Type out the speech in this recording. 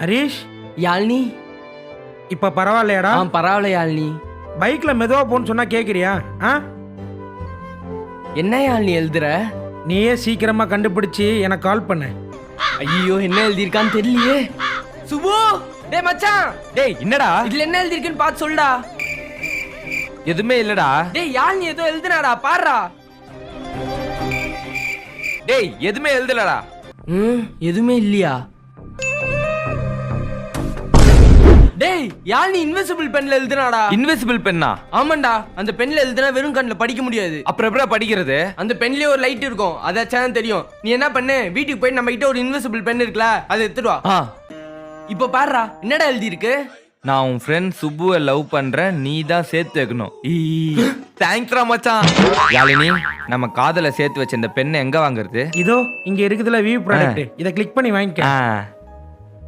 ஹரீஷ், யாழ்னி. இப்ப பரவாயில்லையாடா? பரவாயில்ல யாழ்னி. பைக்ல மெதுவா போன்னு சொன்னா கேக்குறியா? என்ன யாழ்னி எழுதுற? நீயே சீக்கிரமா கண்டுபிடிச்சு எனக்கு கால் பண்ண. ஐயோ, என்ன எழுதிருக்கான்னு தெரியலையே. சுபு, டேய் மச்சான். டேய் என்னடா இதுல என்ன எழுதிருக்குன்னு பார்த்து சொல்டா. எதுவுமே இல்லடா. டேய் யாழ்னி ஏதோ எழுதுனாடா, பாருடா. டேய் எதுவுமே எழுதலடா. எதுவுமே இல்லையா? டேய் யாழ்னி இன்விசிபிள் பென்ல எழுதுனாடா. இன்விசிபிள் பென்னா? ஆமாண்டா, அந்த பென்ல எழுதுனா வெறும் கண்ணுல படிக்க முடியாது. அப்புறம் எப்படா படிக்கிறது? அந்த பென்லயே ஒரு லைட் இருக்கும், அதாச்சும் தெரியும். நீ என்ன பண்ணு, வீட்டுக்கு போய் நம்ம கிட்ட ஒரு இன்விசிபிள் பென் இருக்குல்ல, அதை எடுத்துட்டு வா. இப்ப பாருடா, என்னடா எழுதி இருக்கு? நான் உன் ஃப்ரெண்ட் சுப்புவை லவ் பண்றேன், நீ தான் சேர்த்து வைக்கணும். தேங்க்ஸ்ரா மச்சான். யாழினி, நம்ம காதல சேர்த்து வச்ச இந்த பெண்ணை எங்க வாங்குறது? இதோ இங்க இருக்குதுல வியூ ப்ராடக்ட், இதை கிளிக் பண்ணி வாங்கிக்க.